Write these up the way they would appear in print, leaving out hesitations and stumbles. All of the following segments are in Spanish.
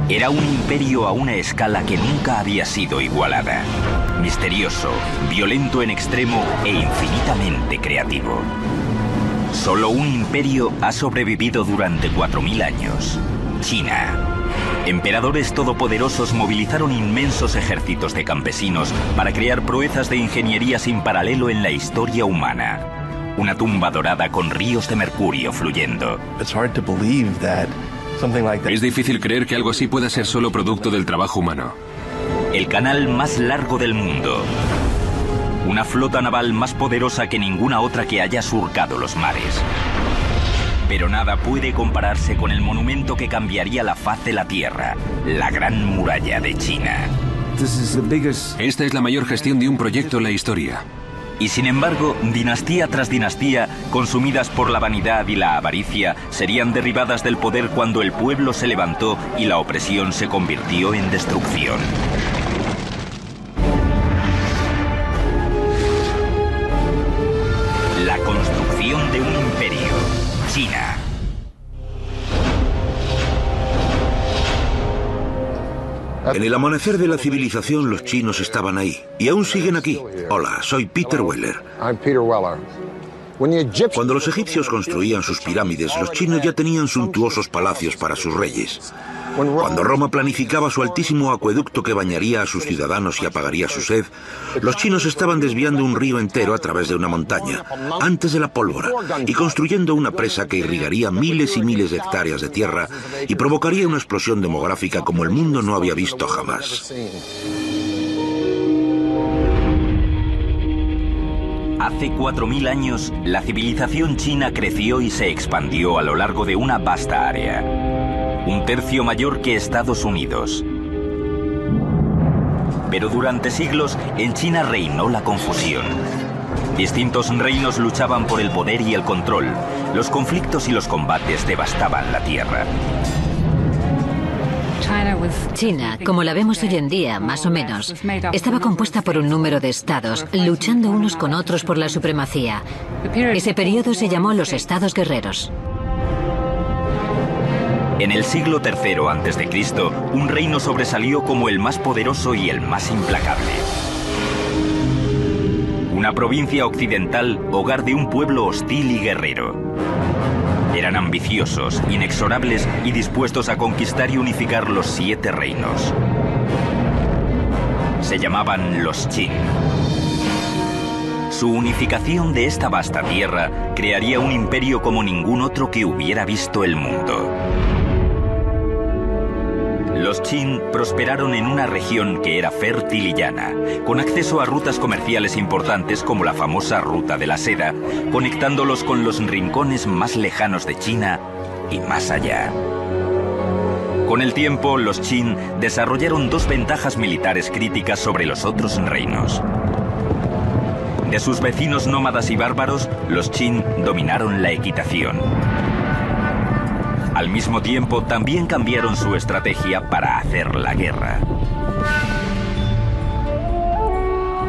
Era un imperio a una escala que nunca había sido igualada. Misterioso, violento en extremo e infinitamente creativo. Solo un imperio ha sobrevivido durante 4000 años. China. Emperadores todopoderosos movilizaron inmensos ejércitos de campesinos para crear proezas de ingeniería sin paralelo en la historia humana. Una tumba dorada con ríos de mercurio fluyendo. Es difícil creer que algo así pueda ser solo producto del trabajo humano. El canal más largo del mundo. Una flota naval más poderosa que ninguna otra que haya surcado los mares. Pero nada puede compararse con el monumento que cambiaría la faz de la Tierra, la Gran Muralla de China. Esta es la mayor gestión de un proyecto en la historia. Y sin embargo, dinastía tras dinastía, consumidas por la vanidad y la avaricia, serían derribadas del poder cuando el pueblo se levantó y la opresión se convirtió en destrucción. La construcción de un imperio. China. En el amanecer de la civilización los chinos estaban ahí y aún siguen aquí. Hola, soy Peter Weller. Cuando los egipcios construían sus pirámides, los chinos ya tenían suntuosos palacios para sus reyes. Cuando Roma planificaba su altísimo acueducto que bañaría a sus ciudadanos y apagaría su sed, los chinos estaban desviando un río entero a través de una montaña, antes de la pólvora, y construyendo una presa que irrigaría miles y miles de hectáreas de tierra y provocaría una explosión demográfica como el mundo no había visto jamás. Hace 4000 años, la civilización china creció y se expandió a lo largo de una vasta área. Un tercio mayor que Estados Unidos. Pero durante siglos, en China reinó la confusión. Distintos reinos luchaban por el poder y el control. Los conflictos y los combates devastaban la tierra. China, como la vemos hoy en día, más o menos, estaba compuesta por un número de estados, luchando unos con otros por la supremacía. Ese periodo se llamó los estados guerreros. En el siglo III a.C., un reino sobresalió como el más poderoso y el más implacable. Una provincia occidental, hogar de un pueblo hostil y guerrero. Eran ambiciosos, inexorables y dispuestos a conquistar y unificar los 7 reinos. Se llamaban los Qin. Su unificación de esta vasta tierra crearía un imperio como ningún otro que hubiera visto el mundo. Los Qin prosperaron en una región que era fértil y llana, con acceso a rutas comerciales importantes como la famosa Ruta de la Seda, conectándolos con los rincones más lejanos de China y más allá. Con el tiempo, los Qin desarrollaron 2 ventajas militares críticas sobre los otros reinos. De sus vecinos nómadas y bárbaros, los Qin dominaron la equitación. Al mismo tiempo, también cambiaron su estrategia para hacer la guerra.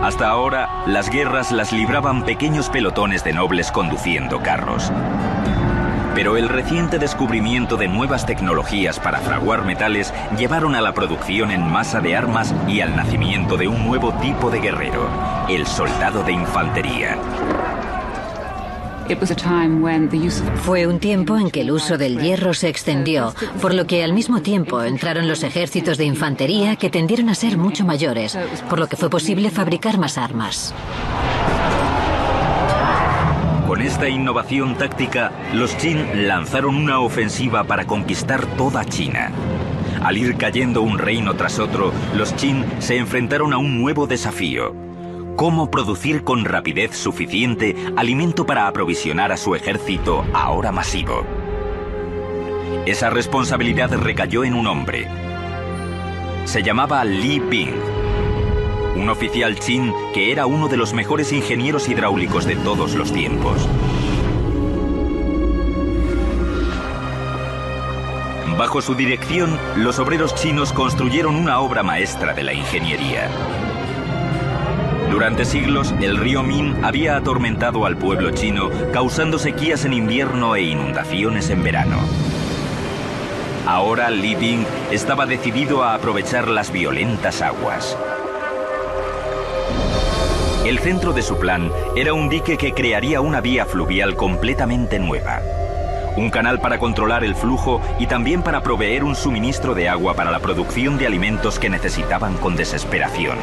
Hasta ahora, las guerras las libraban pequeños pelotones de nobles conduciendo carros. Pero el reciente descubrimiento de nuevas tecnologías para fraguar metales llevaron a la producción en masa de armas y al nacimiento de un nuevo tipo de guerrero, el soldado de infantería. Fue un tiempo en que el uso del hierro se extendió, por lo que al mismo tiempo entraron los ejércitos de infantería que tendieron a ser mucho mayores, por lo que fue posible fabricar más armas. Con esta innovación táctica, los Qin lanzaron una ofensiva para conquistar toda China. Al ir cayendo un reino tras otro, los Qin se enfrentaron a un nuevo desafío: cómo producir con rapidez suficiente alimento para aprovisionar a su ejército ahora masivo. Esa responsabilidad recayó en un hombre. Se llamaba Li Ping, un oficial Qin que era uno de los mejores ingenieros hidráulicos de todos los tiempos. Bajo su dirección, los obreros chinos construyeron una obra maestra de la ingeniería. Durante siglos, el río Min había atormentado al pueblo chino, causando sequías en invierno e inundaciones en verano. Ahora Li Bing estaba decidido a aprovechar las violentas aguas. El centro de su plan era un dique que crearía una vía fluvial completamente nueva. Un canal para controlar el flujo y también para proveer un suministro de agua para la producción de alimentos que necesitaban con desesperación.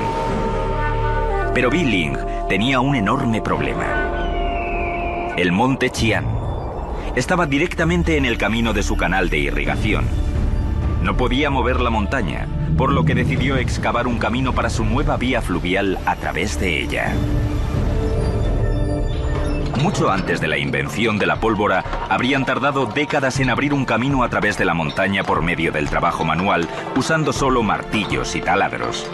Pero Biling tenía un enorme problema. El monte Qian estaba directamente en el camino de su canal de irrigación. No podía mover la montaña, por lo que decidió excavar un camino para su nueva vía fluvial a través de ella. Mucho antes de la invención de la pólvora, habrían tardado décadas en abrir un camino a través de la montaña por medio del trabajo manual, usando solo martillos y taladros.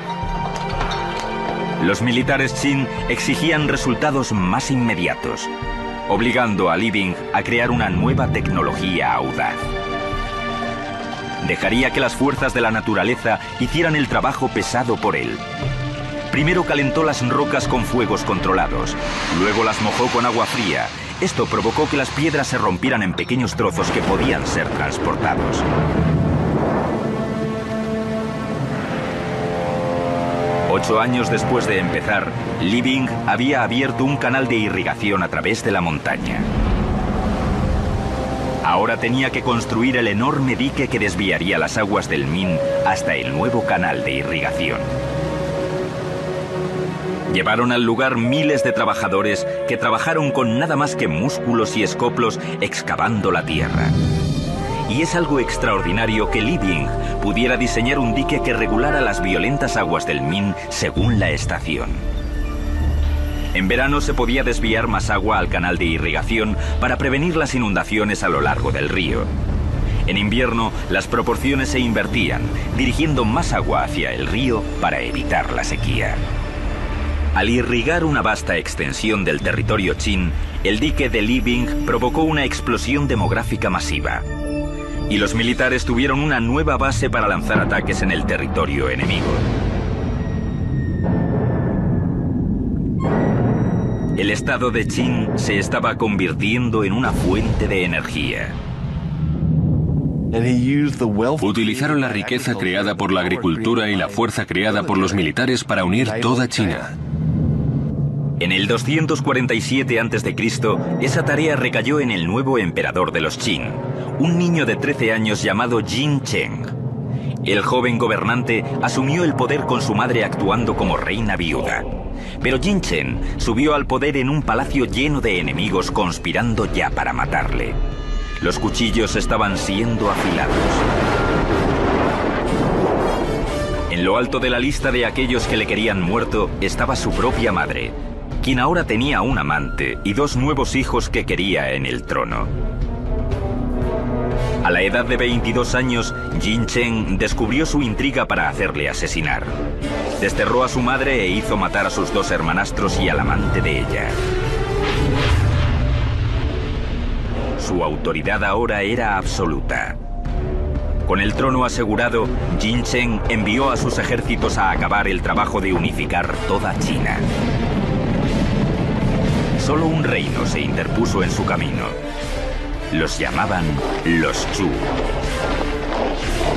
Los militares Qin exigían resultados más inmediatos, obligando a Li Bing a crear una nueva tecnología audaz. Dejaría que las fuerzas de la naturaleza hicieran el trabajo pesado por él. Primero calentó las rocas con fuegos controlados, luego las mojó con agua fría. Esto provocó que las piedras se rompieran en pequeños trozos que podían ser transportados. Ocho años después de empezar, Li Bing había abierto un canal de irrigación a través de la montaña. Ahora tenía que construir el enorme dique que desviaría las aguas del Min hasta el nuevo canal de irrigación. Llevaron al lugar miles de trabajadores que trabajaron con nada más que músculos y escoplos excavando la tierra. Y es algo extraordinario que Li Bing pudiera diseñar un dique que regulara las violentas aguas del Min según la estación. En verano se podía desviar más agua al canal de irrigación para prevenir las inundaciones a lo largo del río. En invierno, las proporciones se invertían, dirigiendo más agua hacia el río para evitar la sequía. Al irrigar una vasta extensión del territorio Qin, el dique de Li Bing provocó una explosión demográfica masiva. Y los militares tuvieron una nueva base para lanzar ataques en el territorio enemigo. El estado de Qin se estaba convirtiendo en una fuente de energía. Utilizaron la riqueza creada por la agricultura y la fuerza creada por los militares para unir toda China. En el 247 a.C., esa tarea recayó en el nuevo emperador de los Qin, un niño de 13 años llamado Jin Cheng. El joven gobernante asumió el poder con su madre actuando como reina viuda. Pero Jin Cheng subió al poder en un palacio lleno de enemigos conspirando ya para matarle. Los cuchillos estaban siendo afilados. En lo alto de la lista de aquellos que le querían muerto estaba su propia madre, quien ahora tenía un amante y dos nuevos hijos que quería en el trono. A la edad de 22 años, Jin Cheng descubrió su intriga para hacerle asesinar. Desterró a su madre e hizo matar a sus dos hermanastros y al amante de ella. Su autoridad ahora era absoluta. Con el trono asegurado, Jin Cheng envió a sus ejércitos a acabar el trabajo de unificar toda China. Solo un reino se interpuso en su camino. Los llamaban los Chu.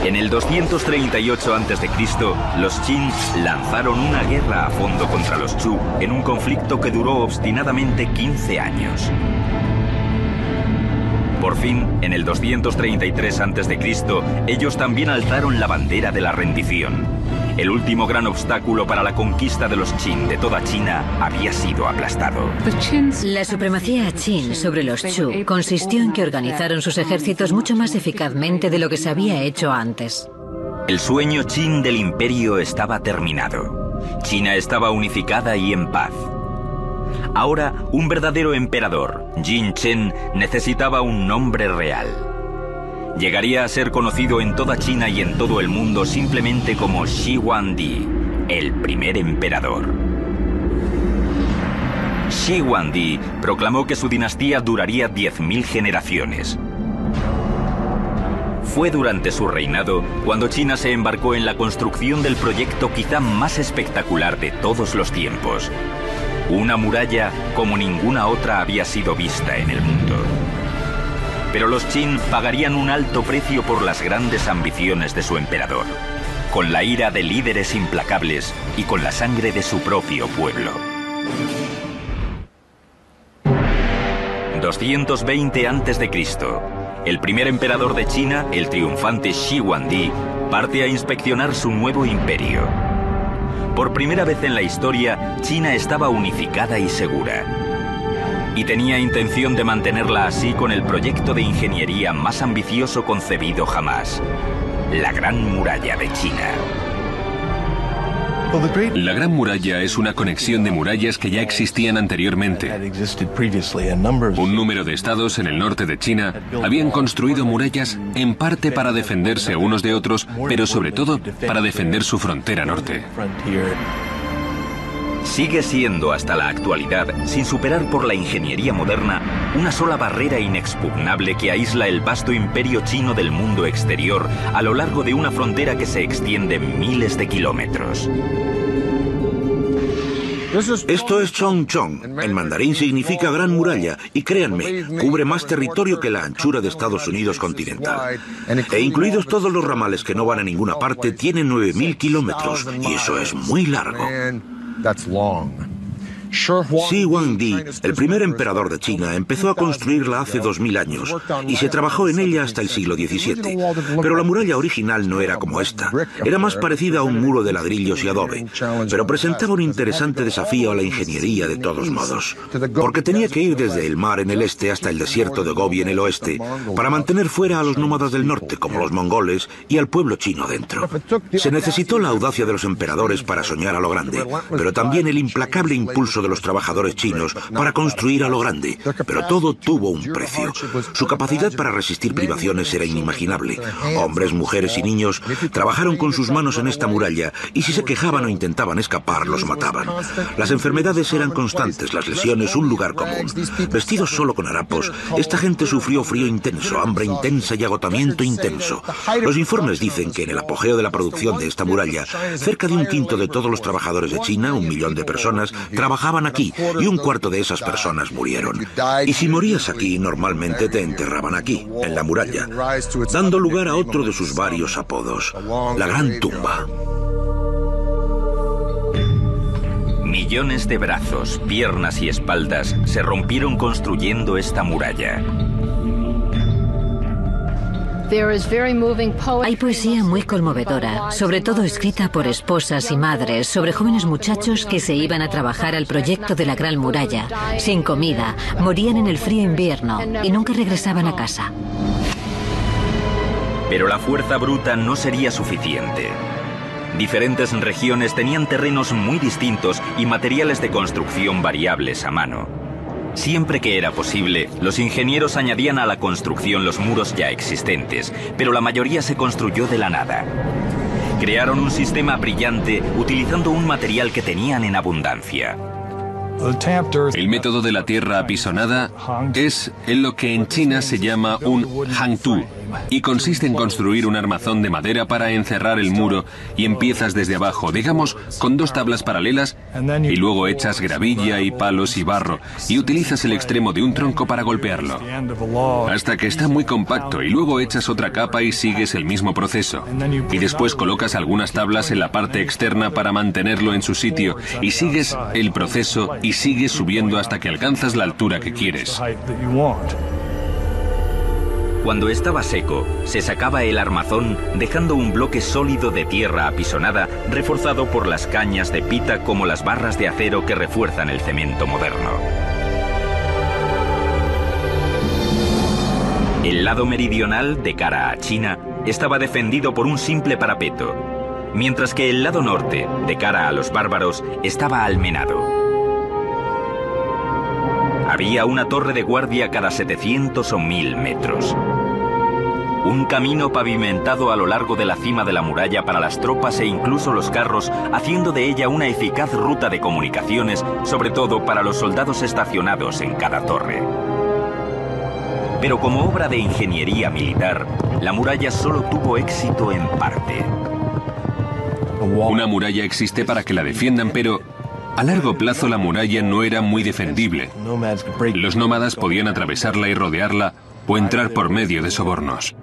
En el 238 a.C., los Qin lanzaron una guerra a fondo contra los Chu en un conflicto que duró obstinadamente 15 años. Por fin, en el 233 a.C., ellos también alzaron la bandera de la rendición. El último gran obstáculo para la conquista de los Qin de toda China había sido aplastado. La supremacía Qin sobre los Chu consistió en que organizaron sus ejércitos mucho más eficazmente de lo que se había hecho antes. El sueño Qin del imperio estaba terminado. China estaba unificada y en paz. Ahora, un verdadero emperador, Jin Cheng, necesitaba un nombre real. Llegaría a ser conocido en toda China y en todo el mundo simplemente como Shi Huangdi, el primer emperador. Shi Huangdi proclamó que su dinastía duraría 10.000 generaciones. Fue durante su reinado cuando China se embarcó en la construcción del proyecto quizá más espectacular de todos los tiempos. Una muralla como ninguna otra había sido vista en el mundo. Pero los Qin pagarían un alto precio por las grandes ambiciones de su emperador, con la ira de líderes implacables y con la sangre de su propio pueblo. 220 a.C. El primer emperador de China, el triunfante Shi Huangdi, parte a inspeccionar su nuevo imperio. Por primera vez en la historia, China estaba unificada y segura. Y tenía intención de mantenerla así con el proyecto de ingeniería más ambicioso concebido jamás: la Gran Muralla de China. La Gran Muralla es una conexión de murallas que ya existían anteriormente. Un número de estados en el norte de China habían construido murallas en parte para defenderse unos de otros, pero sobre todo para defender su frontera norte. Sigue siendo hasta la actualidad, sin superar por la ingeniería moderna, una sola barrera inexpugnable que aísla el vasto imperio chino del mundo exterior a lo largo de una frontera que se extiende miles de kilómetros. Esto es Chongchong. En mandarín significa Gran Muralla y créanme, cubre más territorio que la anchura de Estados Unidos continental. E incluidos todos los ramales que no van a ninguna parte, tiene 9.000 kilómetros y eso es muy largo. Shi Huangdi, el primer emperador de China, empezó a construirla hace 2000 años y se trabajó en ella hasta el siglo XVII. Pero la muralla original no era como esta. Era más parecida a un muro de ladrillos y adobe, pero presentaba un interesante desafío a la ingeniería de todos modos, porque tenía que ir desde el mar en el este hasta el desierto de Gobi en el oeste, para mantener fuera a los nómadas del norte, como los mongoles, y al pueblo chino dentro. Se necesitó la audacia de los emperadores para soñar a lo grande, pero también el implacable impulso de los trabajadores chinos para construir a lo grande, pero todo tuvo un precio. Su capacidad para resistir privaciones era inimaginable. Hombres, mujeres y niños trabajaron con sus manos en esta muralla y si se quejaban o intentaban escapar, los mataban. Las enfermedades eran constantes, las lesiones un lugar común. Vestidos solo con harapos, esta gente sufrió frío intenso, hambre intensa y agotamiento intenso. Los informes dicen que en el apogeo de la producción de esta muralla, cerca de 1/5 de todos los trabajadores de China, 1 millón de personas, trabajaban aquí y 1/4 de esas personas murieron. Y si morías aquí, normalmente te enterraban aquí, en la muralla, dando lugar a otro de sus varios apodos, la Gran Tumba. Millones de brazos, piernas y espaldas se rompieron construyendo esta muralla. Hay poesía muy conmovedora, sobre todo escrita por esposas y madres, sobre jóvenes muchachos que se iban a trabajar al proyecto de la Gran Muralla, sin comida, morían en el frío invierno y nunca regresaban a casa. Pero la fuerza bruta no sería suficiente. Diferentes regiones tenían terrenos muy distintos y materiales de construcción variables a mano. Siempre que era posible, los ingenieros añadían a la construcción los muros ya existentes, pero la mayoría se construyó de la nada. Crearon un sistema brillante utilizando un material que tenían en abundancia. El método de la tierra apisonada es en lo que en China se llama un hangtu y consiste en construir un armazón de madera para encerrar el muro y empiezas desde abajo, digamos, con 2 tablas paralelas y luego echas gravilla y palos y barro y utilizas el extremo de un tronco para golpearlo hasta que está muy compacto y luego echas otra capa y sigues el mismo proceso y después colocas algunas tablas en la parte externa para mantenerlo en su sitio y sigues el proceso y sigues subiendo hasta que alcanzas la altura que quieres. Cuando estaba seco, se sacaba el armazón dejando un bloque sólido de tierra apisonada reforzado por las cañas de pita como las barras de acero que refuerzan el cemento moderno. El lado meridional, de cara a China, estaba defendido por un simple parapeto, mientras que el lado norte, de cara a los bárbaros, estaba almenado. Había una torre de guardia cada 700 o 1000 metros. Un camino pavimentado a lo largo de la cima de la muralla para las tropas e incluso los carros, haciendo de ella una eficaz ruta de comunicaciones, sobre todo para los soldados estacionados en cada torre. Pero como obra de ingeniería militar, la muralla solo tuvo éxito en parte. Una muralla existe para que la defiendan, pero a largo plazo la muralla no era muy defendible. Los nómadas podían atravesarla y rodearla o entrar por medio de sobornos.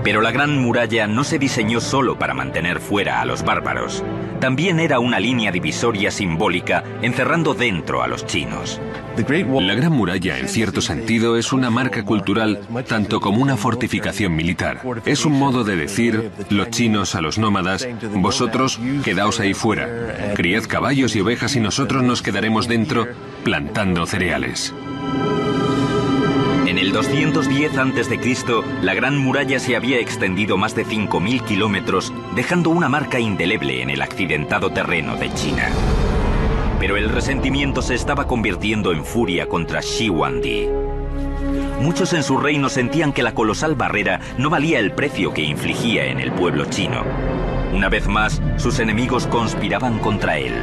Pero la Gran Muralla no se diseñó solo para mantener fuera a los bárbaros. También era una línea divisoria simbólica encerrando dentro a los chinos. La Gran Muralla, en cierto sentido, es una marca cultural tanto como una fortificación militar. Es un modo de decir, los chinos a los nómadas, vosotros quedaos ahí fuera, criad caballos y ovejas y nosotros nos quedaremos dentro plantando cereales. En el 210 a.C., la Gran Muralla se había extendido más de 5.000 kilómetros, dejando una marca indeleble en el accidentado terreno de China. Pero el resentimiento se estaba convirtiendo en furia contra Shi Huangdi. Muchos en su reino sentían que la colosal barrera no valía el precio que infligía en el pueblo chino. Una vez más, sus enemigos conspiraban contra él.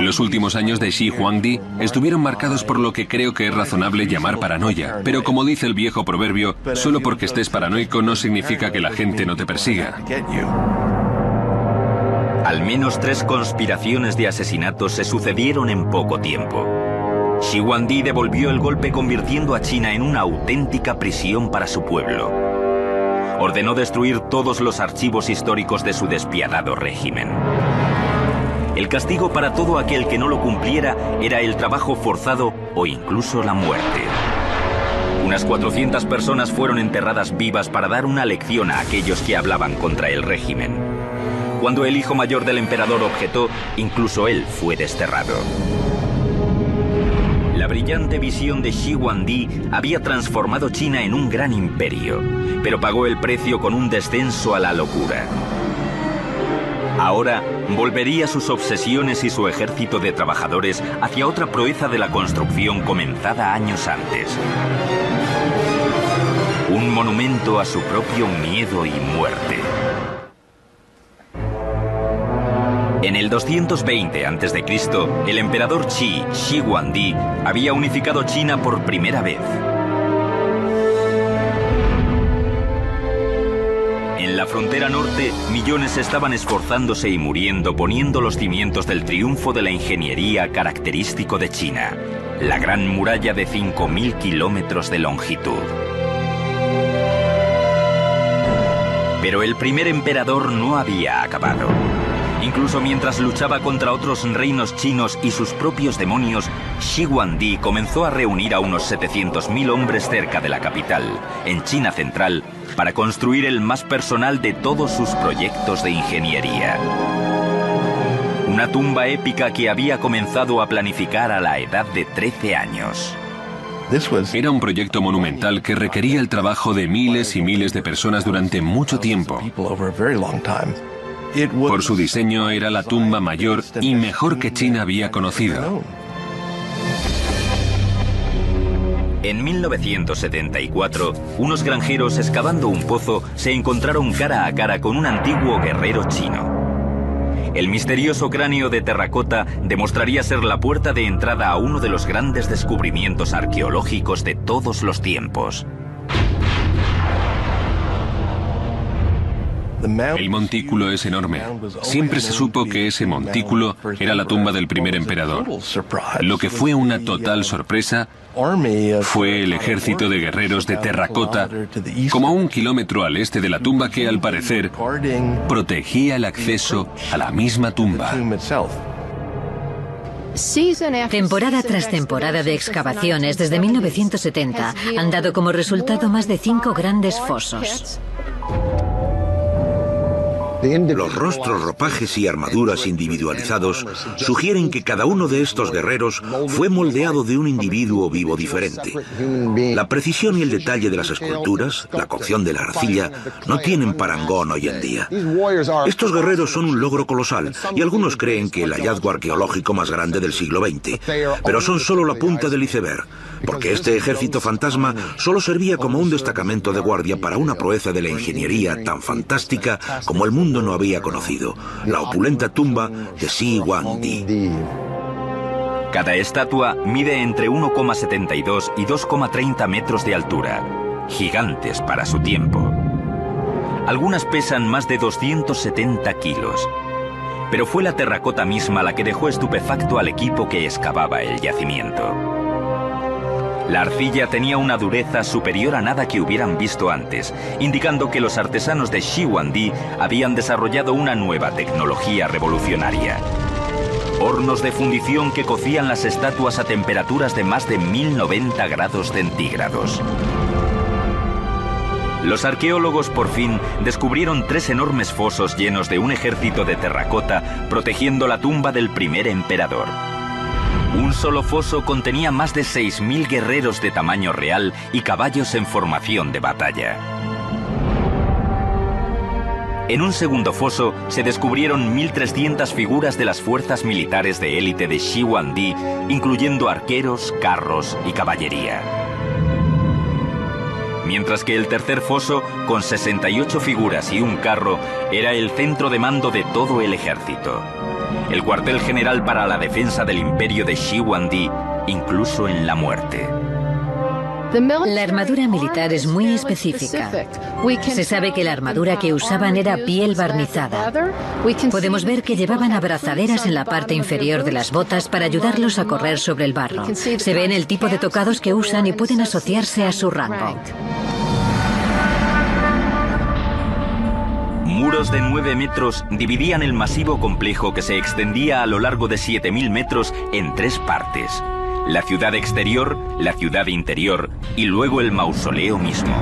Los últimos años de Shi Huangdi estuvieron marcados por lo que creo que es razonable llamar paranoia, pero como dice el viejo proverbio, solo porque estés paranoico no significa que la gente no te persiga. Al menos 3 conspiraciones de asesinatos se sucedieron en poco tiempo. Shi Huangdi devolvió el golpe convirtiendo a China en una auténtica prisión para su pueblo. Ordenó destruir todos los archivos históricos de su despiadado régimen. El castigo para todo aquel que no lo cumpliera era el trabajo forzado o incluso la muerte. Unas 400 personas fueron enterradas vivas para dar una lección a aquellos que hablaban contra el régimen. Cuando el hijo mayor del emperador objetó, incluso él fue desterrado. La brillante visión de Shi Huangdi había transformado China en un gran imperio, pero pagó el precio con un descenso a la locura. Ahora volvería sus obsesiones y su ejército de trabajadores hacia otra proeza de la construcción comenzada años antes. Un monumento a su propio miedo y muerte. En el 220 a.C., el emperador Shi Huangdi, había unificado China por primera vez. En la frontera norte, millones estaban esforzándose y muriendo poniendo los cimientos del triunfo de la ingeniería característico de China, la Gran Muralla de 5.000 kilómetros de longitud. Pero el primer emperador no había acabado. Incluso mientras luchaba contra otros reinos chinos y sus propios demonios, Shi Huangdi comenzó a reunir a unos 700.000 hombres cerca de la capital, en China central, para construir el más personal de todos sus proyectos de ingeniería. Una tumba épica que había comenzado a planificar a la edad de 13 años. Era un proyecto monumental que requería el trabajo de miles y miles de personas durante mucho tiempo. Por su diseño era la tumba mayor y mejor que China había conocido. En 1974, unos granjeros excavando un pozo se encontraron cara a cara con un antiguo guerrero chino. El misterioso cráneo de terracota demostraría ser la puerta de entrada a uno de los grandes descubrimientos arqueológicos de todos los tiempos. El montículo es enorme. Siempre se supo que ese montículo era la tumba del primer emperador. Lo que fue una total sorpresa fue el ejército de guerreros de terracota, como a 1 kilómetro al este de la tumba que, al parecer, protegía el acceso a la misma tumba. Temporada tras temporada de excavaciones desde 1970 han dado como resultado más de 5 grandes fosos. Los rostros, ropajes y armaduras individualizados sugieren que cada uno de estos guerreros fue moldeado de un individuo vivo diferente. La precisión y el detalle de las esculturas, la cocción de la arcilla, no tienen parangón hoy en día. Estos guerreros son un logro colosal y algunos creen que el hallazgo arqueológico más grande del siglo XX, pero son solo la punta del iceberg, porque este ejército fantasma solo servía como un destacamento de guardia para una proeza de la ingeniería tan fantástica como el mundo no había conocido, la opulenta tumba de Shi Huangdi. Cada estatua mide entre 1,72 y 2,30 metros de altura, gigantes para su tiempo. Algunas pesan más de 270 kilos, pero fue la terracota misma la que dejó estupefacto al equipo que excavaba el yacimiento. La arcilla tenía una dureza superior a nada que hubieran visto antes, indicando que los artesanos de Shi Huangdi habían desarrollado una nueva tecnología revolucionaria. Hornos de fundición que cocían las estatuas a temperaturas de más de 1090 grados centígrados. Los arqueólogos por fin descubrieron 3 enormes fosos llenos de un ejército de terracota protegiendo la tumba del primer emperador. Un solo foso contenía más de 6.000 guerreros de tamaño real y caballos en formación de batalla. En un segundo foso se descubrieron 1.300 figuras de las fuerzas militares de élite de Shi Huangdi, incluyendo arqueros, carros y caballería. Mientras que el tercer foso, con 68 figuras y un carro, era el centro de mando de todo el ejército. El cuartel general para la defensa del imperio de Shi Huangdi, incluso en la muerte. La armadura militar es muy específica. Se sabe que la armadura que usaban era piel barnizada. Podemos ver que llevaban abrazaderas en la parte inferior de las botas para ayudarlos a correr sobre el barro. Se ven el tipo de tocados que usan y pueden asociarse a su rango. Muros de 9 metros dividían el masivo complejo que se extendía a lo largo de 7.000 metros en 3 partes. La ciudad exterior, la ciudad interior y luego el mausoleo mismo.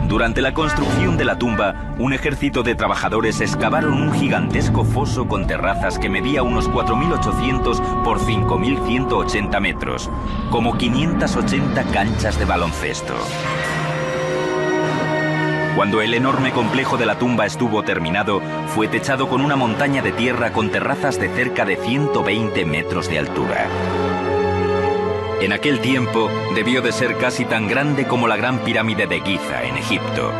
Durante la construcción de la tumba, un ejército de trabajadores excavaron un gigantesco foso con terrazas que medía unos 4.800 por 5.180 metros, como 580 canchas de baloncesto. Cuando el enorme complejo de la tumba estuvo terminado, fue techado con una montaña de tierra con terrazas de cerca de 120 metros de altura. En aquel tiempo, debió de ser casi tan grande como la Gran Pirámide de Giza, en Egipto.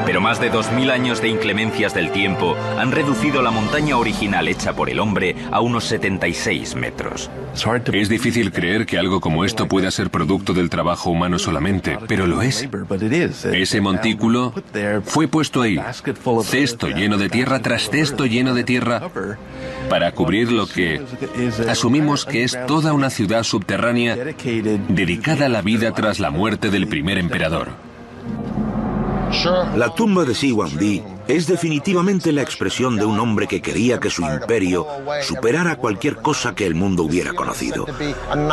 Pero más de 2000 años de inclemencias del tiempo han reducido la montaña original hecha por el hombre a unos 76 metros. Es difícil creer que algo como esto pueda ser producto del trabajo humano solamente, pero lo es. Ese montículo fue puesto ahí, cesto lleno de tierra tras cesto lleno de tierra, para cubrir lo que asumimos que es toda una ciudad subterránea dedicada a la vida tras la muerte del primer emperador. La tumba de Shi Huangdi es definitivamente la expresión de un hombre que quería que su imperio superara cualquier cosa que el mundo hubiera conocido.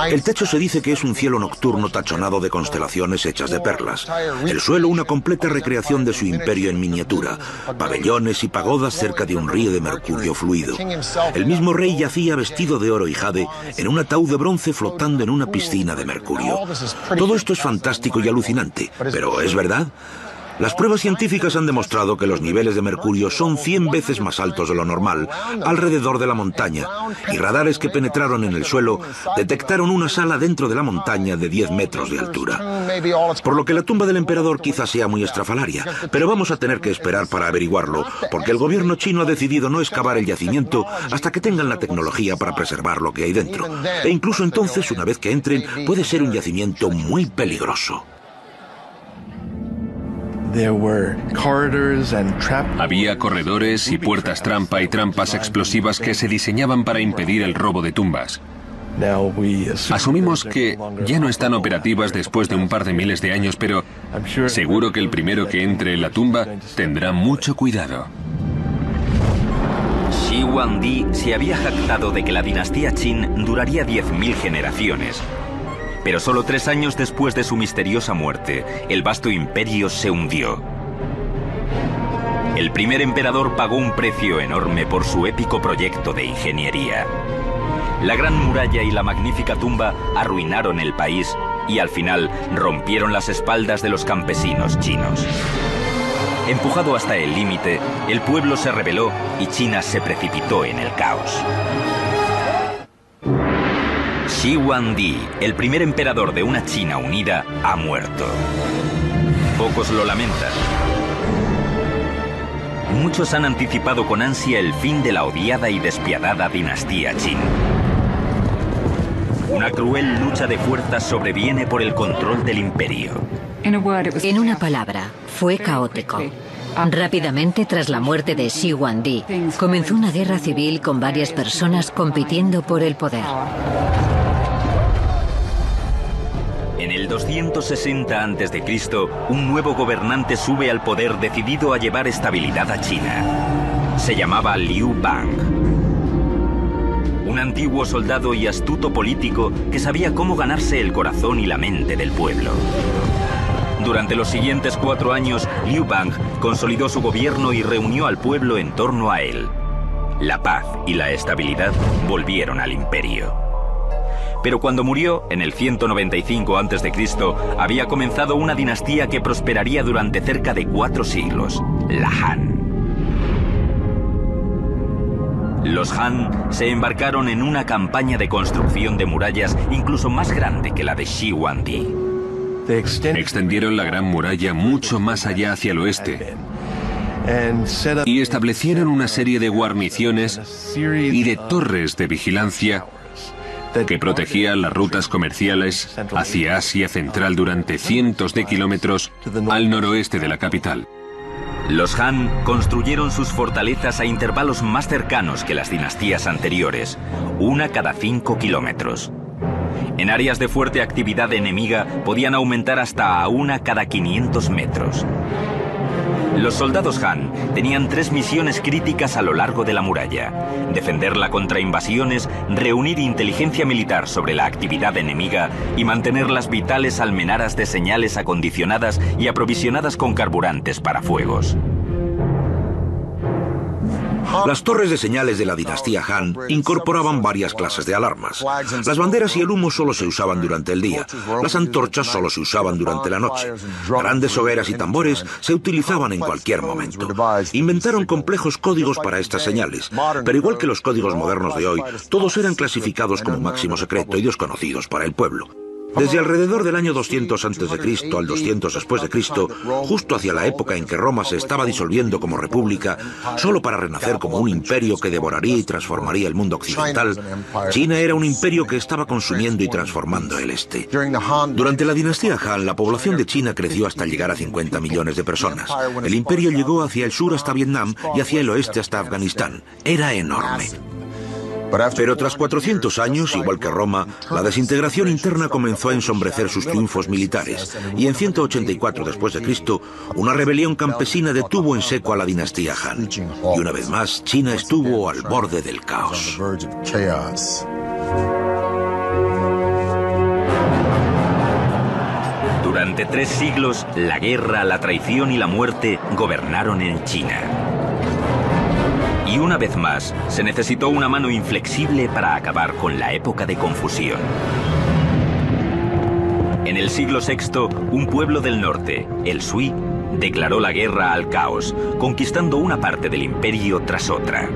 El techo se dice que es un cielo nocturno tachonado de constelaciones hechas de perlas. El suelo una completa recreación de su imperio en miniatura, pabellones y pagodas cerca de un río de mercurio fluido. El mismo rey yacía vestido de oro y jade en un ataúd de bronce flotando en una piscina de mercurio. Todo esto es fantástico y alucinante, pero ¿es verdad? Las pruebas científicas han demostrado que los niveles de mercurio son 100 veces más altos de lo normal alrededor de la montaña, y radares que penetraron en el suelo detectaron una sala dentro de la montaña de 10 metros de altura. Por lo que la tumba del emperador quizás sea muy estrafalaria, pero vamos a tener que esperar para averiguarlo, porque el gobierno chino ha decidido no excavar el yacimiento hasta que tengan la tecnología para preservar lo que hay dentro. E incluso entonces, una vez que entren, puede ser un yacimiento muy peligroso. Había corredores y puertas trampa y trampas explosivas que se diseñaban para impedir el robo de tumbas. Asumimos que ya no están operativas después de un par de miles de años, pero seguro que el primero que entre en la tumba tendrá mucho cuidado. Shi Huangdi se había jactado de que la dinastía Qin duraría 10.000 generaciones. Pero solo 3 años después de su misteriosa muerte, el vasto imperio se hundió. El primer emperador pagó un precio enorme por su épico proyecto de ingeniería. La gran muralla y la magnífica tumba arruinaron el país y al final rompieron las espaldas de los campesinos chinos. Empujado hasta el límite, el pueblo se rebeló y China se precipitó en el caos. Shi Huangdi, el primer emperador de una China unida, ha muerto. Pocos lo lamentan. Muchos han anticipado con ansia el fin de la odiada y despiadada dinastía Qin. Una cruel lucha de fuerzas sobreviene por el control del imperio. En una palabra, fue caótico. Rápidamente, tras la muerte de Shi Huangdi, comenzó una guerra civil con varias personas compitiendo por el poder. el 260 a.C., un nuevo gobernante sube al poder decidido a llevar estabilidad a China. Se llamaba Liu Bang. Un antiguo soldado y astuto político que sabía cómo ganarse el corazón y la mente del pueblo. Durante los siguientes 4 años, Liu Bang consolidó su gobierno y reunió al pueblo en torno a él. La paz y la estabilidad volvieron al imperio. Pero cuando murió, en el 195 a.C., había comenzado una dinastía que prosperaría durante cerca de 4 siglos, la Han. Los Han se embarcaron en una campaña de construcción de murallas incluso más grande que la de Shi Huangdi. Extendieron la Gran Muralla mucho más allá hacia el oeste y establecieron una serie de guarniciones y de torres de vigilancia que protegían las rutas comerciales hacia Asia Central durante cientos de kilómetros al noroeste de la capital. Los Han construyeron sus fortalezas a intervalos más cercanos que las dinastías anteriores, una cada 5 kilómetros. En áreas de fuerte actividad enemiga podían aumentar hasta a una cada 500 metros. Los soldados Han tenían 3 misiones críticas a lo largo de la muralla: defenderla contra invasiones, reunir inteligencia militar sobre la actividad enemiga y mantener las vitales almenaras de señales acondicionadas y aprovisionadas con carburantes para fuegos. Las torres de señales de la dinastía Han incorporaban varias clases de alarmas. Las banderas y el humo solo se usaban durante el día. Las antorchas solo se usaban durante la noche. Grandes hogueras y tambores se utilizaban en cualquier momento. Inventaron complejos códigos para estas señales, pero igual que los códigos modernos de hoy, todos eran clasificados como máximo secreto y desconocidos para el pueblo. Desde alrededor del año 200 a.C. al 200 después de Cristo, justo hacia la época en que Roma se estaba disolviendo como república, solo para renacer como un imperio que devoraría y transformaría el mundo occidental, China era un imperio que estaba consumiendo y transformando el este. Durante la dinastía Han, la población de China creció hasta llegar a 50 millones de personas. El imperio llegó hacia el sur hasta Vietnam y hacia el oeste hasta Afganistán. Era enorme. Pero tras 400 años, igual que Roma, la desintegración interna comenzó a ensombrecer sus triunfos militares, y en 184 después de Cristo, una rebelión campesina detuvo en seco a la dinastía Han. Y una vez más, China estuvo al borde del caos. Durante 3 siglos, la guerra, la traición y la muerte gobernaron en China. Y una vez más, se necesitó una mano inflexible para acabar con la época de confusión. En el siglo VI, un pueblo del norte, el Sui, declaró la guerra al caos, conquistando una parte del imperio tras otra.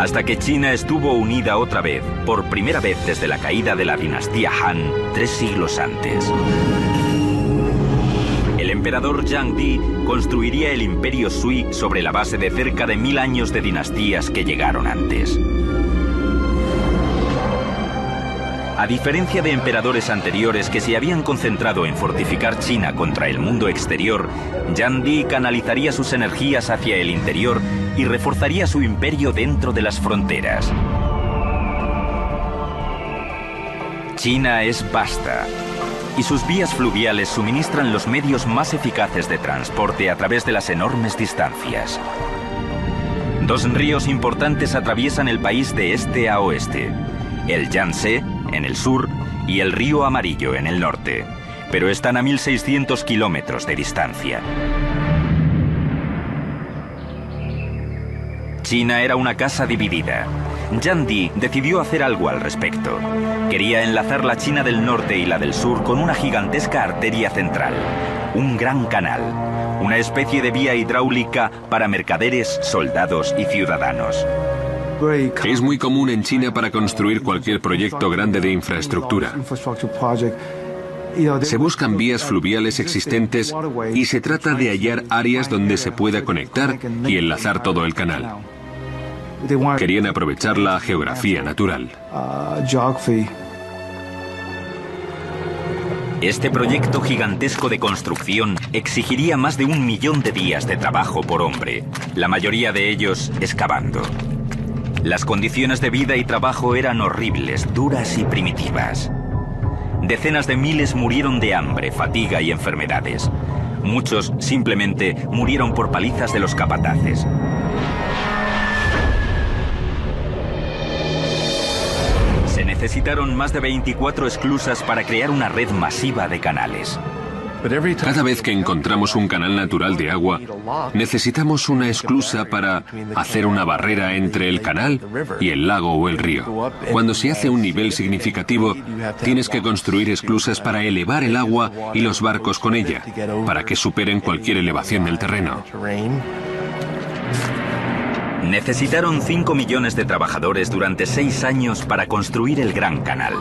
Hasta que China estuvo unida otra vez, por primera vez desde la caída de la dinastía Han, 3 siglos antes. El emperador Yang Di construiría el imperio Sui sobre la base de cerca de 1000 años de dinastías que llegaron antes. A diferencia de emperadores anteriores que se habían concentrado en fortificar China contra el mundo exterior, Yang Di canalizaría sus energías hacia el interior y reforzaría su imperio dentro de las fronteras. China es vasta, y sus vías fluviales suministran los medios más eficaces de transporte a través de las enormes distancias. 2 ríos importantes atraviesan el país de este a oeste: el Yangtze, en el sur, y el río Amarillo, en el norte, pero están a 1600 kilómetros de distancia. China era una casa dividida. Yang Di decidió hacer algo al respecto. Quería enlazar la China del norte y la del sur con una gigantesca arteria central, un gran canal, una especie de vía hidráulica para mercaderes, soldados y ciudadanos. Es muy común en China para construir cualquier proyecto grande de infraestructura. Se buscan vías fluviales existentes y se trata de hallar áreas donde se pueda conectar y enlazar todo el canal. Querían aprovechar la geografía natural. Este proyecto gigantesco de construcción exigiría más de 1 millón de días de trabajo por hombre, la mayoría de ellos excavando. Las condiciones de vida y trabajo eran horribles, duras y primitivas. decenas de miles murieron de hambre, fatiga y enfermedades. Muchos simplemente murieron por palizas de los capataces. Se necesitaron más de 24 esclusas para crear una red masiva de canales. Cada vez que encontramos un canal natural de agua, necesitamos una esclusa para hacer una barrera entre el canal y el lago o el río. Cuando se hace un nivel significativo, tienes que construir esclusas para elevar el agua y los barcos con ella, para que superen cualquier elevación del terreno. Necesitaron 5 millones de trabajadores durante 6 años para construir el Gran Canal.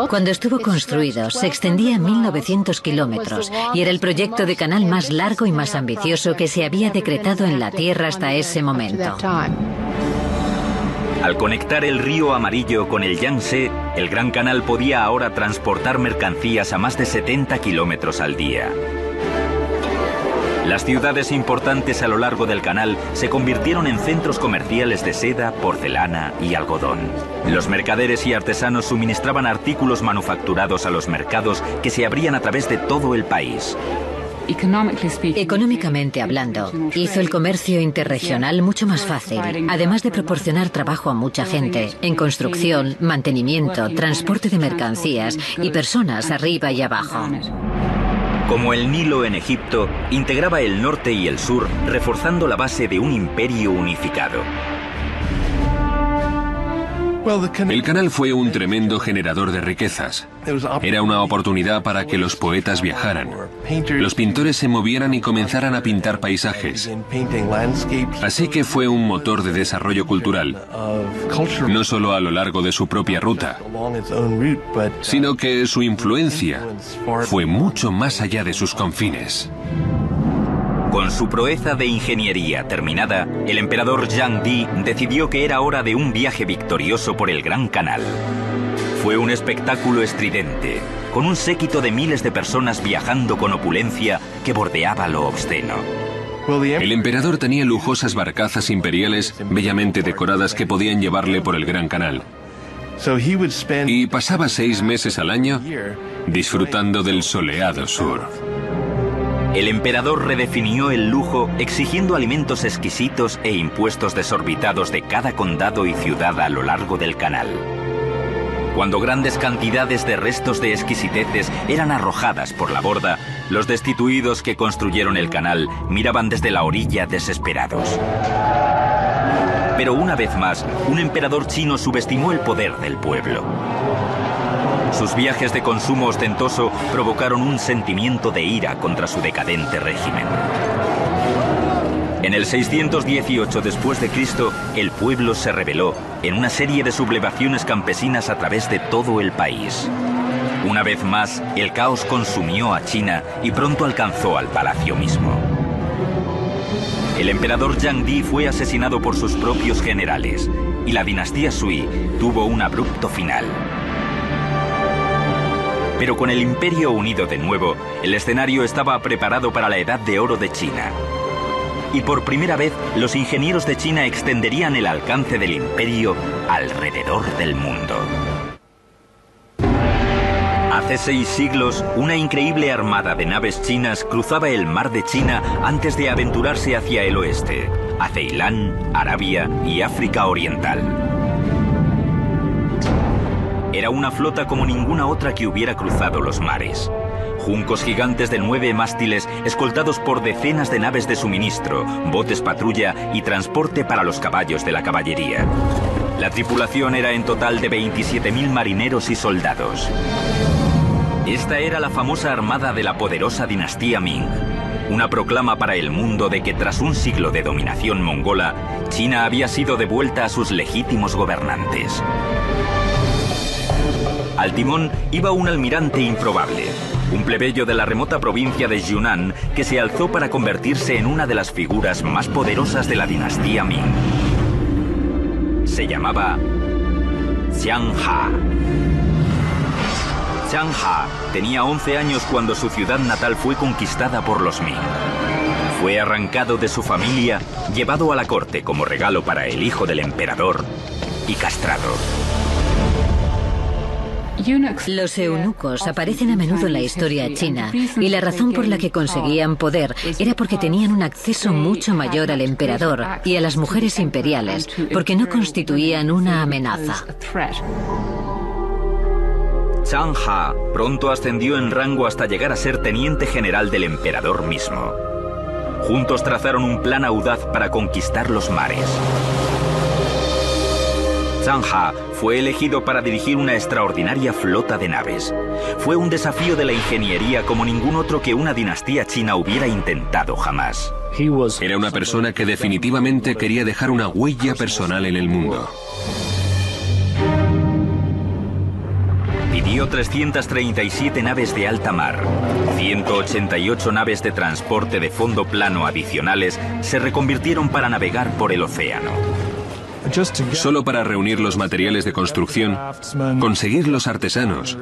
Cuando estuvo construido, se extendía 1.900 kilómetros y era el proyecto de canal más largo y más ambicioso que se había decretado en la Tierra hasta ese momento. Al conectar el río Amarillo con el Yangtze, el Gran Canal podía ahora transportar mercancías a más de 70 kilómetros al día. Las ciudades importantes a lo largo del canal se convirtieron en centros comerciales de seda, porcelana y algodón. Los mercaderes y artesanos suministraban artículos manufacturados a los mercados que se abrían a través de todo el país. Económicamente hablando, hizo el comercio interregional mucho más fácil, además de proporcionar trabajo a mucha gente, en construcción, mantenimiento, transporte de mercancías y personas arriba y abajo. Como el Nilo en Egipto, integraba el norte y el sur, reforzando la base de un imperio unificado. El canal fue un tremendo generador de riquezas. Era una oportunidad para que los poetas viajaran, los pintores se movieran y comenzaran a pintar paisajes. Así que fue un motor de desarrollo cultural, no solo a lo largo de su propia ruta, sino que su influencia fue mucho más allá de sus confines. Con su proeza de ingeniería terminada, el emperador Zhang Di decidió que era hora de un viaje victorioso por el Gran Canal. Fue un espectáculo estridente, con un séquito de miles de personas viajando con opulencia que bordeaba lo obsceno. El emperador tenía lujosas barcazas imperiales bellamente decoradas que podían llevarle por el Gran Canal. Y pasaba 6 meses al año disfrutando del soleado sur. El emperador redefinió el lujo exigiendo alimentos exquisitos e impuestos desorbitados de cada condado y ciudad a lo largo del canal. Cuando grandes cantidades de restos de exquisiteces eran arrojadas por la borda, los destituidos que construyeron el canal miraban desde la orilla desesperados. Pero una vez más, un emperador chino subestimó el poder del pueblo. Sus viajes de consumo ostentoso provocaron un sentimiento de ira contra su decadente régimen. En el 618 después de Cristo, el pueblo se rebeló en una serie de sublevaciones campesinas a través de todo el país. Una vez más, el caos consumió a China y pronto alcanzó al palacio mismo. El emperador Zhang Di fue asesinado por sus propios generales y la dinastía Sui tuvo un abrupto final. Pero con el imperio unido de nuevo, el escenario estaba preparado para la Edad de Oro de China. Y por primera vez, los ingenieros de China extenderían el alcance del imperio alrededor del mundo. Hace 6 siglos, una increíble armada de naves chinas cruzaba el mar de China antes de aventurarse hacia el oeste, a Ceilán, Arabia y África Oriental. Era una flota como ninguna otra que hubiera cruzado los mares. Juncos gigantes de 9 mástiles, escoltados por decenas de naves de suministro, botes patrulla y transporte para los caballos de la caballería. La tripulación era en total de 27.000 marineros y soldados. Esta era la famosa armada de la poderosa dinastía Ming. Una proclama para el mundo de que tras un siglo de dominación mongola, China había sido devuelta a sus legítimos gobernantes. Al timón iba un almirante improbable, un plebeyo de la remota provincia de Yunnan que se alzó para convertirse en una de las figuras más poderosas de la dinastía Ming. Se llamaba Xiang Ha. Xiang Ha tenía 11 años cuando su ciudad natal fue conquistada por los Ming. Fue arrancado de su familia, llevado a la corte como regalo para el hijo del emperador y castrado. Los eunucos aparecen a menudo en la historia china y la razón por la que conseguían poder era porque tenían un acceso mucho mayor al emperador y a las mujeres imperiales, porque no constituían una amenaza. Zhang Ha pronto ascendió en rango hasta llegar a ser teniente general del emperador mismo. Juntos trazaron un plan audaz para conquistar los mares. Zhang Ha fue elegido para dirigir una extraordinaria flota de naves. Fue un desafío de la ingeniería como ningún otro que una dinastía china hubiera intentado jamás. Era una persona que definitivamente quería dejar una huella personal en el mundo. Pidió 337 naves de alta mar. 188 naves de transporte de fondo plano adicionales se reconvirtieron para navegar por el océano. Solo para reunir los materiales de construcción, conseguir los artesanos,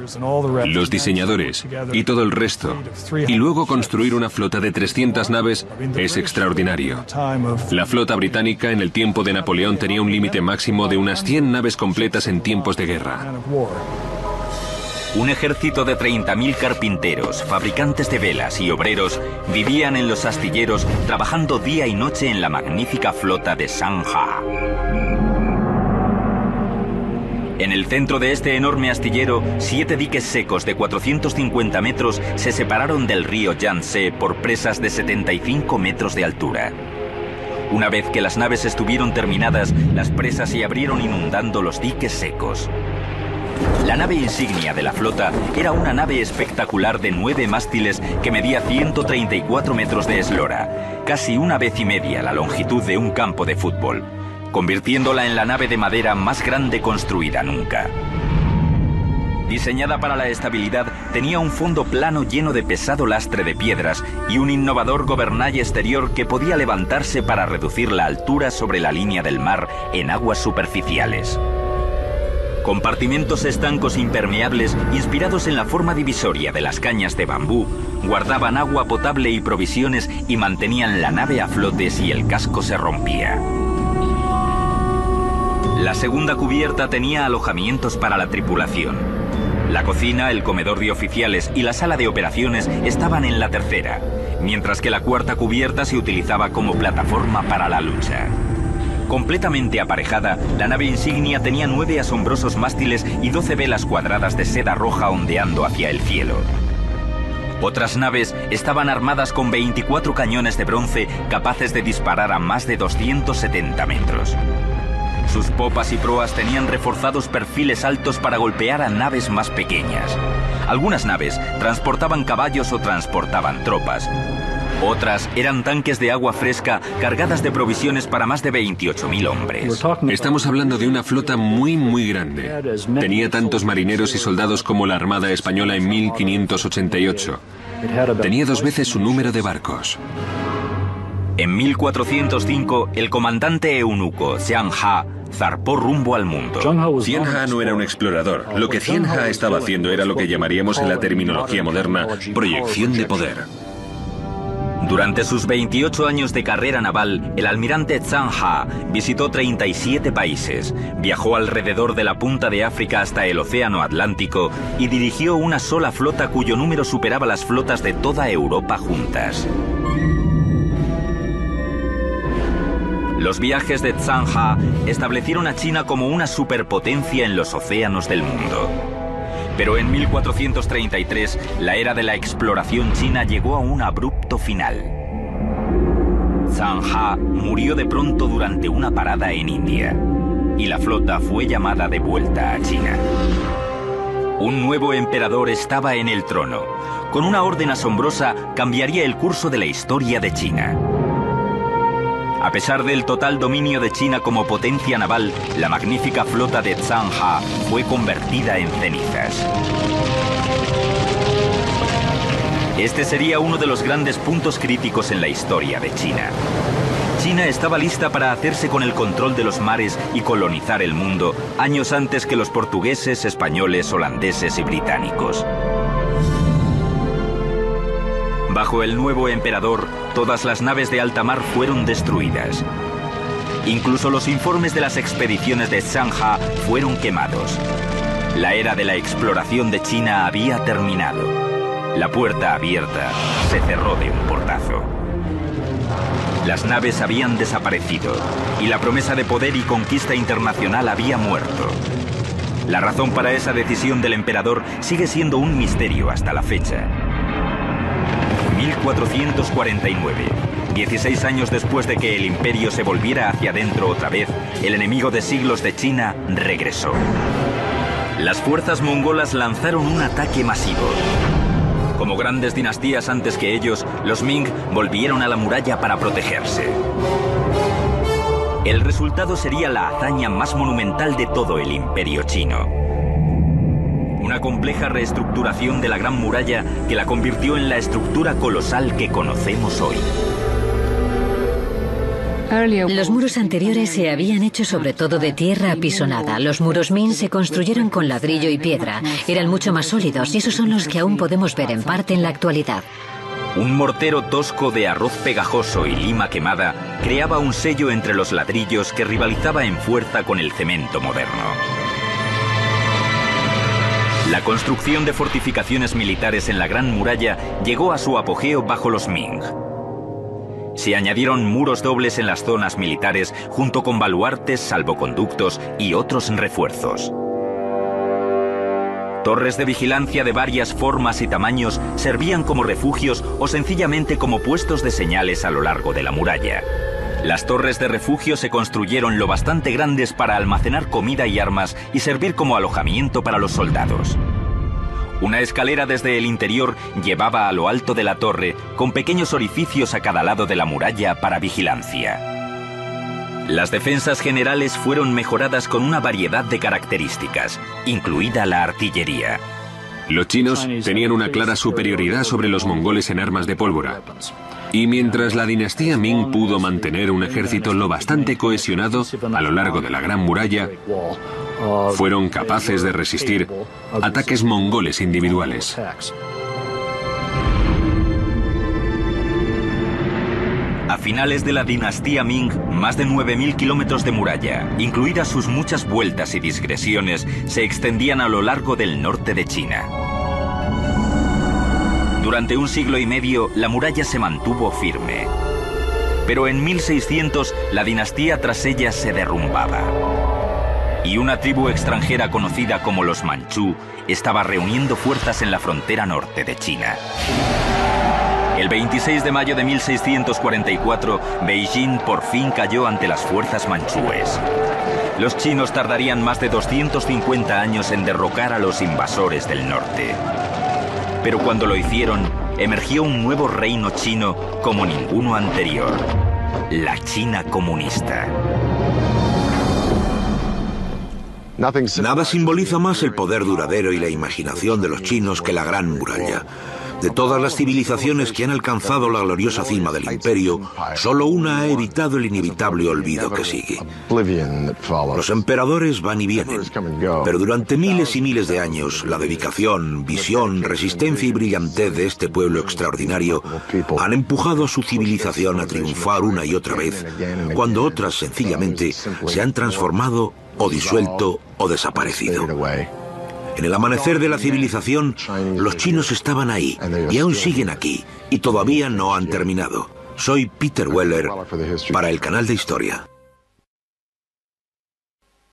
los diseñadores y todo el resto, y luego construir una flota de 300 naves es extraordinario. La flota británica en el tiempo de Napoleón tenía un límite máximo de unas 100 naves completas en tiempos de guerra. Un ejército de 30.000 carpinteros, fabricantes de velas y obreros vivían en los astilleros trabajando día y noche en la magnífica flota de Zhang Ha. En el centro de este enorme astillero, 7 diques secos de 450 metros se separaron del río Yangtze por presas de 75 metros de altura. Una vez que las naves estuvieron terminadas, las presas se abrieron inundando los diques secos. La nave insignia de la flota era una nave espectacular de 9 mástiles que medía 134 metros de eslora, casi una vez y media la longitud de un campo de fútbol, convirtiéndola en la nave de madera más grande construida nunca. Diseñada para la estabilidad, tenía un fondo plano lleno de pesado lastre de piedras y un innovador gobernalle exterior que podía levantarse para reducir la altura sobre la línea del mar en aguas superficiales. Compartimentos estancos impermeables, inspirados en la forma divisoria de las cañas de bambú, guardaban agua potable y provisiones y mantenían la nave a flote si el casco se rompía. La segunda cubierta tenía alojamientos para la tripulación. La cocina, el comedor de oficiales y la sala de operaciones estaban en la tercera, mientras que la cuarta cubierta se utilizaba como plataforma para la lucha. Completamente aparejada, la nave insignia tenía 9 asombrosos mástiles y 12 velas cuadradas de seda roja ondeando hacia el cielo. Otras naves estaban armadas con 24 cañones de bronce capaces de disparar a más de 270 metros. Sus popas y proas tenían reforzados perfiles altos para golpear a naves más pequeñas. Algunas naves transportaban caballos o transportaban tropas. Otras eran tanques de agua fresca cargadas de provisiones para más de 28.000 hombres. Estamos hablando de una flota muy grande. Tenía tantos marineros y soldados como la Armada Española en 1588. Tenía 2 veces su número de barcos. En 1405, el comandante eunuco Zhang Ha zarpó rumbo al mundo. Zhang Ha no era un explorador. Lo que Zhang Ha estaba haciendo era lo que llamaríamos en la terminología moderna proyección de poder. Durante sus 28 años de carrera naval, el almirante Zhang Ha visitó 37 países, viajó alrededor de la punta de África hasta el Océano Atlántico y dirigió una sola flota cuyo número superaba las flotas de toda Europa juntas. Los viajes de Zhang Ha establecieron a China como una superpotencia en los océanos del mundo. Pero en 1433, la era de la exploración china llegó a un abrupto final. Zhang Ha murió de pronto durante una parada en India, y la flota fue llamada de vuelta a China. Un nuevo emperador estaba en el trono. Con una orden asombrosa, cambiaría el curso de la historia de China. A pesar del total dominio de China como potencia naval, la magnífica flota de Zhang Ha fue convertida en cenizas. Este sería uno de los grandes puntos críticos en la historia de China. China estaba lista para hacerse con el control de los mares y colonizar el mundo años antes que los portugueses, españoles, holandeses y británicos. Bajo el nuevo emperador, todas las naves de alta mar fueron destruidas. Incluso los informes de las expediciones de Zhang Ha fueron quemados. La era de la exploración de China había terminado. La puerta abierta se cerró de un portazo. Las naves habían desaparecido y la promesa de poder y conquista internacional había muerto. La razón para esa decisión del emperador sigue siendo un misterio hasta la fecha. 1449. 16 años después de que el imperio se volviera hacia adentro otra vez, el enemigo de siglos de China regresó. Las fuerzas mongolas lanzaron un ataque masivo. Como grandes dinastías antes que ellos, los Ming volvieron a la muralla para protegerse. El resultado sería la hazaña más monumental de todo el imperio chino. Una compleja reestructuración de la Gran Muralla que la convirtió en la estructura colosal que conocemos hoy. Los muros anteriores se habían hecho sobre todo de tierra apisonada. Los muros Ming se construyeron con ladrillo y piedra. Eran mucho más sólidos y esos son los que aún podemos ver en parte en la actualidad. Un mortero tosco de arroz pegajoso y lima quemada creaba un sello entre los ladrillos que rivalizaba en fuerza con el cemento moderno. La construcción de fortificaciones militares en la Gran Muralla llegó a su apogeo bajo los Ming. Se añadieron muros dobles en las zonas militares junto con baluartes, salvoconductos y otros refuerzos. Torres de vigilancia de varias formas y tamaños servían como refugios o sencillamente como puestos de señales a lo largo de la muralla. Las torres de refugio se construyeron lo bastante grandes para almacenar comida y armas y servir como alojamiento para los soldados. Una escalera desde el interior llevaba a lo alto de la torre, con pequeños orificios a cada lado de la muralla para vigilancia. Las defensas generales fueron mejoradas con una variedad de características, incluida la artillería. Los chinos tenían una clara superioridad sobre los mongoles en armas de pólvora. Y mientras la dinastía Ming pudo mantener un ejército lo bastante cohesionado a lo largo de la Gran Muralla, fueron capaces de resistir ataques mongoles individuales. A finales de la dinastía Ming, más de 9.000 kilómetros de muralla, incluidas sus muchas vueltas y digresiones, se extendían a lo largo del norte de China. Durante un siglo y medio, la muralla se mantuvo firme. Pero en 1600, la dinastía tras ella se derrumbaba. Y una tribu extranjera conocida como los Manchú estaba reuniendo fuerzas en la frontera norte de China. El 26 de mayo de 1644, Beijing por fin cayó ante las fuerzas manchúes. Los chinos tardarían más de 250 años en derrocar a los invasores del norte. Pero cuando lo hicieron, emergió un nuevo reino chino como ninguno anterior: la China comunista. Nada simboliza más el poder duradero y la imaginación de los chinos que la Gran Muralla. De todas las civilizaciones que han alcanzado la gloriosa cima del imperio, solo una ha evitado el inevitable olvido que sigue. Los emperadores van y vienen, pero durante miles y miles de años, la dedicación, visión, resistencia y brillantez de este pueblo extraordinario han empujado a su civilización a triunfar una y otra vez, cuando otras sencillamente se han transformado o disuelto o desaparecido. En el amanecer de la civilización, los chinos estaban ahí y aún siguen aquí y todavía no han terminado. Soy Peter Weller para el canal de Historia.